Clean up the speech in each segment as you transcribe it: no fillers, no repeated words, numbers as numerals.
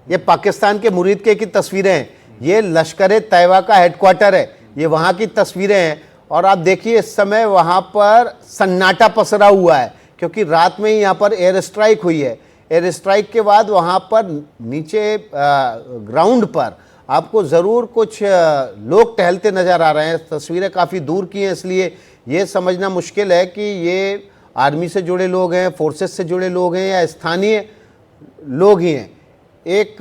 ये पाकिस्तान के मुरीदके की तस्वीरें हैं, ये लश्कर तैयबा का हेडक्वार्टर है, ये वहाँ की तस्वीरें हैं। और आप देखिए इस समय वहाँ पर सन्नाटा पसरा हुआ है क्योंकि रात में ही यहाँ पर एयर स्ट्राइक हुई है। एयर स्ट्राइक के बाद वहाँ पर नीचे ग्राउंड पर आपको ज़रूर कुछ लोग टहलते नज़र आ रहे हैं। तस्वीरें काफ़ी दूर की हैं, इसलिए ये समझना मुश्किल है कि ये आर्मी से जुड़े लोग हैं, फोर्सेस से जुड़े लोग हैं या स्थानीय लोग ही हैं। एक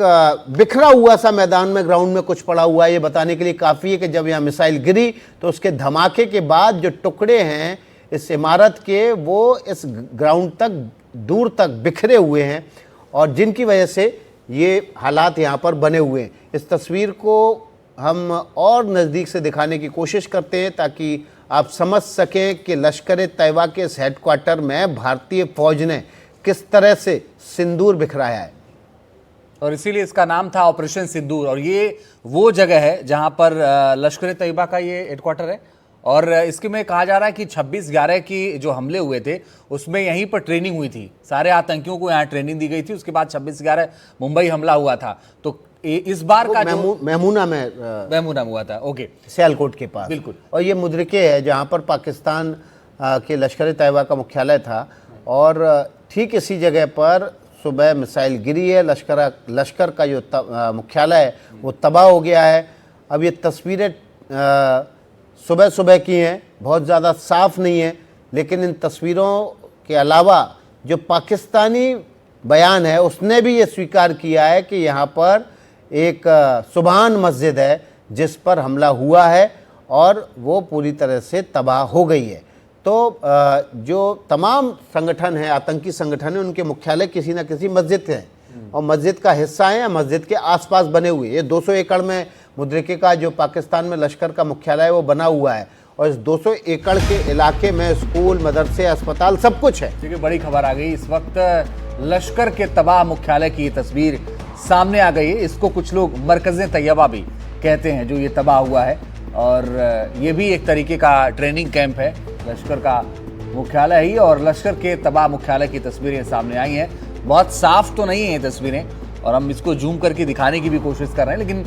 बिखरा हुआ सा मैदान में, ग्राउंड में कुछ पड़ा हुआ है, ये बताने के लिए काफ़ी है कि जब यहाँ मिसाइल गिरी तो उसके धमाके के बाद जो टुकड़े हैं इस इमारत के, वो इस ग्राउंड तक दूर तक बिखरे हुए हैं और जिनकी वजह से ये हालात यहाँ पर बने हुए हैं। इस तस्वीर को हम और नज़दीक से दिखाने की कोशिश करते हैं ताकि आप समझ सकें कि लश्कर तैयबा के इस हेडक्वार्टर में भारतीय फ़ौज ने किस तरह से सिंदूर बिखराया है। और इसीलिए इसका नाम था ऑपरेशन सिंदूर। और ये वो जगह है जहां पर लश्कर तैयबा का ये हेडक्वार्टर है। और इसके में कहा जा रहा है कि 26/11 की जो हमले हुए थे उसमें यहीं पर ट्रेनिंग हुई थी, सारे आतंकियों को यहाँ ट्रेनिंग दी गई थी। उसके बाद 26/11 मुंबई हमला हुआ था। तो इस बार का महमूना में हुआ था, ओके, सियालकोट के पास, बिल्कुल। और ये मुद्रिके है जहाँ पर पाकिस्तान के लश्कर तैयबा का मुख्यालय था और ठीक इसी जगह पर सुबह मिसाइल गिरी है। लश्कर का जो मुख्यालय है वो तबाह हो गया है। अब ये तस्वीरें सुबह सुबह की हैं, बहुत ज़्यादा साफ नहीं है, लेकिन इन तस्वीरों के अलावा जो पाकिस्तानी बयान है उसने भी ये स्वीकार किया है कि यहाँ पर एक सुबहान मस्जिद है जिस पर हमला हुआ है और वो पूरी तरह से तबाह हो गई है। तो जो तमाम संगठन हैं, आतंकी संगठन हैं, उनके मुख्यालय किसी न किसी मस्जिद के हैं और मस्जिद का हिस्सा है या मस्जिद के आसपास बने हुए। ये 200 एकड़ में मुद्रिके का जो पाकिस्तान में लश्कर का मुख्यालय है वो बना हुआ है और इस 200 एकड़ के इलाके में स्कूल, मदरसे, अस्पताल सब कुछ है। देखिए बड़ी खबर आ गई इस वक्त, लश्कर के तबाह मुख्यालय की तस्वीर सामने आ गई है। इसको कुछ लोग मरकज़े तैयबा भी कहते हैं जो ये तबाह हुआ है और ये भी एक तरीके का ट्रेनिंग कैंप है, लश्कर का मुख्यालय ही। और लश्कर के तबाह मुख्यालय की तस्वीरें सामने आई हैं। बहुत साफ तो नहीं है ये तस्वीरें और हम इसको जूम करके दिखाने की भी कोशिश कर रहे हैं, लेकिन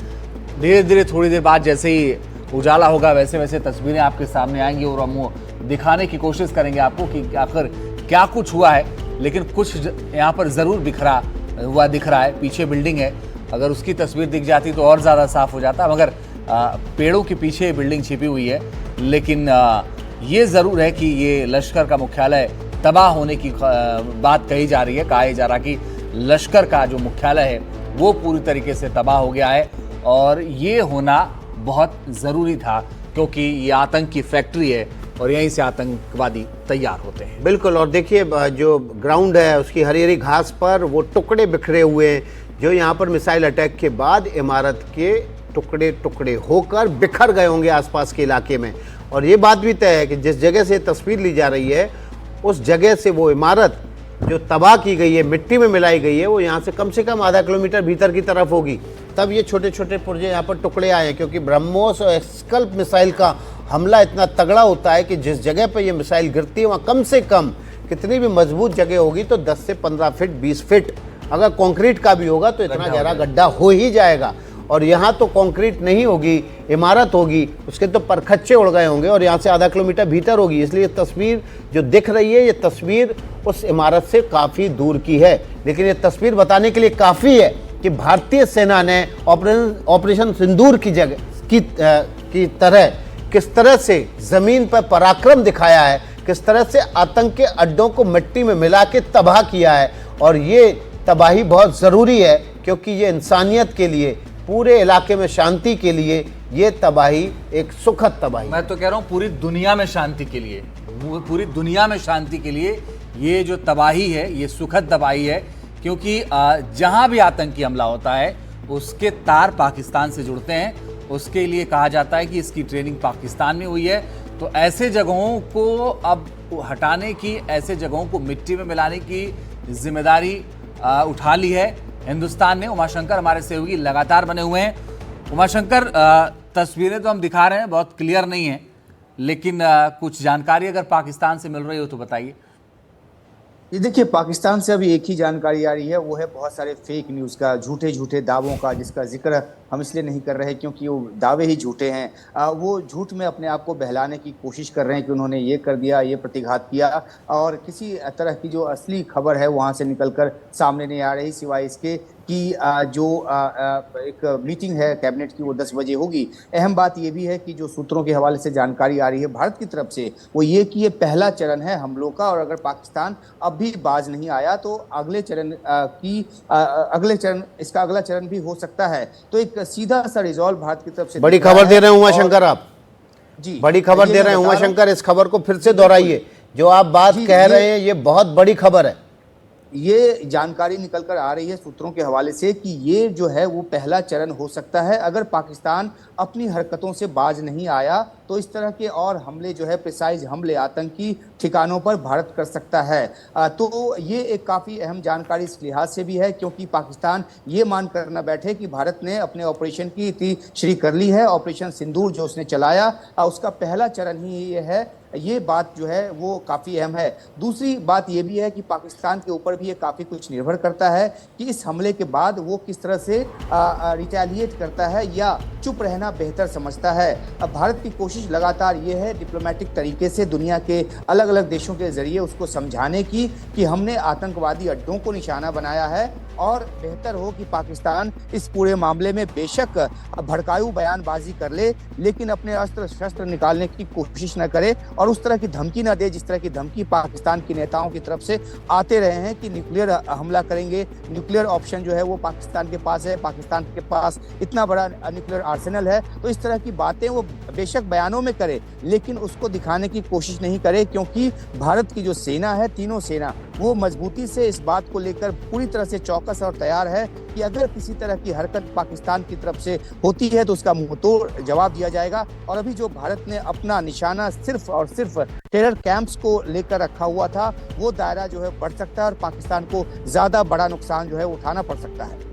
धीरे धीरे थोड़ी देर बाद जैसे ही उजाला होगा वैसे वैसे तस्वीरें आपके सामने आएंगी और हम वो दिखाने की कोशिश करेंगे आपको कि आखिर क्या कुछ हुआ है। लेकिन कुछ यहाँ पर ज़रूर बिखरा हुआ दिख रहा है। पीछे बिल्डिंग है, अगर उसकी तस्वीर दिख जाती तो और ज़्यादा साफ हो जाता, मगर पेड़ों के पीछे बिल्डिंग छिपी हुई है। लेकिन ये ज़रूर है कि ये लश्कर का मुख्यालय तबाह होने की बात कही जा रही है। कहा जा रहा कि लश्कर का जो मुख्यालय है वो पूरी तरीके से तबाह हो गया है और ये होना बहुत ज़रूरी था क्योंकि ये आतंक की फैक्ट्री है और यहीं से आतंकवादी तैयार होते हैं। बिल्कुल। और देखिए जो ग्राउंड है उसकी हरी हरी घास पर वो टुकड़े बिखरे हुए हैं जो यहाँ पर मिसाइल अटैक के बाद इमारत के टुकड़े टुकड़े होकर बिखर गए होंगे आसपास के इलाके में। और ये बात भी तय है कि जिस जगह से तस्वीर ली जा रही है उस जगह से वो इमारत जो तबाह की गई है, मिट्टी में मिलाई गई है, वो यहाँ से कम आधा किलोमीटर भीतर की तरफ होगी। तब ये छोटे छोटे पुर्जे यहाँ पर टुकड़े आए हैं क्योंकि ब्रह्मोस और स्कल्प मिसाइल का हमला इतना तगड़ा होता है कि जिस जगह पर ये मिसाइल गिरती है वहाँ कम से कम कितनी भी मजबूत जगह होगी तो 10 से 15 फीट 20 फीट अगर कंक्रीट का भी होगा तो इतना गहरा गड्ढा हो ही जाएगा। और यहाँ तो कंक्रीट नहीं होगी, इमारत होगी, उसके तो परखच्चे उड़ गए होंगे और यहाँ से आधा किलोमीटर भीतर होगी। इसलिए तस्वीर जो दिख रही है ये तस्वीर उस इमारत से काफ़ी दूर की है, लेकिन ये तस्वीर बताने के लिए काफ़ी है कि भारतीय सेना ने ऑपरेशन सिंदूर की की तरह किस तरह से ज़मीन पर पराक्रम दिखाया है, किस तरह से आतंक के अड्डों को मिट्टी में मिला के तबाह किया है। और ये तबाही बहुत ज़रूरी है क्योंकि ये इंसानियत के लिए, पूरे इलाके में शांति के लिए ये तबाही एक सुखद तबाही। मैं तो कह रहा हूँ पूरी दुनिया में शांति के लिए, पूरी दुनिया में शांति के लिए ये जो तबाही है ये सुखद तबाही है क्योंकि जहाँ भी आतंकी हमला होता है उसके तार पाकिस्तान से जुड़ते हैं। उसके लिए कहा जाता है कि इसकी ट्रेनिंग पाकिस्तान में हुई है। तो ऐसे जगहों को अब हटाने की, ऐसे जगहों को मिट्टी में मिलाने की जिम्मेदारी उठा ली है हिंदुस्तान ने। उमाशंकर हमारे सहयोगी लगातार बने हुए हैं। उमाशंकर, तस्वीरें तो हम दिखा रहे हैं, बहुत क्लियर नहीं है, लेकिन कुछ जानकारी अगर पाकिस्तान से मिल रही हो तो बताइए। ये देखिए, पाकिस्तान से अभी एक ही जानकारी आ रही है, वो है बहुत सारे फेक न्यूज़ का, झूठे झूठे दावों का, जिसका जिक्र हम इसलिए नहीं कर रहे क्योंकि वो दावे ही झूठे हैं। वो झूठ में अपने आप को बहलाने की कोशिश कर रहे हैं कि उन्होंने ये कर दिया, ये प्रतिघात किया, और किसी तरह की जो असली खबर है वहाँ से निकलकर सामने नहीं आ रही, सिवाय इसके कि एक मीटिंग है कैबिनेट की, वो 10 बजे होगी। अहम बात ये भी है कि जो सूत्रों के हवाले से जानकारी आ रही है भारत की तरफ से, वो ये कि ये पहला चरण है हमलों का, और अगर पाकिस्तान अब भी बाज नहीं आया तो इसका अगला चरण भी हो सकता है। तो एक सीधा सा रिजॉल्व भारत की तरफ से बड़ी दिख रहा खबर है। दे रहे हैं और उमाशंकर आप, जी, बड़ी खबर ये दे मैं रहे हैं बता रहा हूं। उमाशंकर, इस खबर को फिर से दोहराइए। जो आप बात जी, कह रहे हैं ये बहुत बड़ी खबर है। ये जानकारी निकल कर आ रही है सूत्रों के हवाले से कि ये जो है वो पहला चरण हो सकता है। अगर पाकिस्तान अपनी हरकतों से बाज नहीं आया तो इस तरह के और हमले जो है, प्रिसाइज हमले आतंकी ठिकानों पर भारत कर सकता है। तो ये एक काफ़ी अहम जानकारी इस लिहाज से भी है क्योंकि पाकिस्तान ये मान कर न बैठे कि भारत ने अपने ऑपरेशन की इति कर ली है। ऑपरेशन सिंदूर जो उसने चलाया, उसका पहला चरण ही ये है। ये बात जो है वो काफ़ी अहम है। दूसरी बात ये भी है कि पाकिस्तान के ऊपर भी ये काफ़ी कुछ निर्भर करता है कि इस हमले के बाद वो किस तरह से रिटेलिएट करता है या चुप रहना बेहतर समझता है। अब भारत की कोशिश लगातार ये है डिप्लोमेटिक तरीके से दुनिया के अलग अलग देशों के जरिए उसको समझाने की कि हमने आतंकवादी अड्डों को निशाना बनाया है, और बेहतर हो कि पाकिस्तान इस पूरे मामले में बेशक भड़काऊ बयानबाजी कर ले, लेकिन अपने अस्त्र शस्त्र निकालने की कोशिश न करे और उस तरह की धमकी न दे जिस तरह की धमकी पाकिस्तान के नेताओं की तरफ से आते रहे हैं कि न्यूक्लियर हमला करेंगे। न्यूक्लियर ऑप्शन जो है वो पाकिस्तान के पास है, पाकिस्तान के पास इतना बड़ा न्यूक्लियर आर्सेनल है। तो इस तरह की बातें वो बेशक बयानों में करे, लेकिन उसको दिखाने की कोशिश नहीं करे, क्योंकि भारत की जो सेना है, तीनों सेना, वो मजबूती से इस बात को लेकर पूरी तरह से चौकस और तैयार है कि अगर किसी तरह की हरकत पाकिस्तान की तरफ से होती है तो उसका मुंहतोड़ जवाब दिया जाएगा। और अभी जो भारत ने अपना निशाना सिर्फ और सिर्फ टेरर कैंप्स को लेकर रखा हुआ था, वो दायरा जो है बढ़ सकता है और पाकिस्तान को ज्यादा बड़ा नुकसान जो है उठाना पड़ सकता है।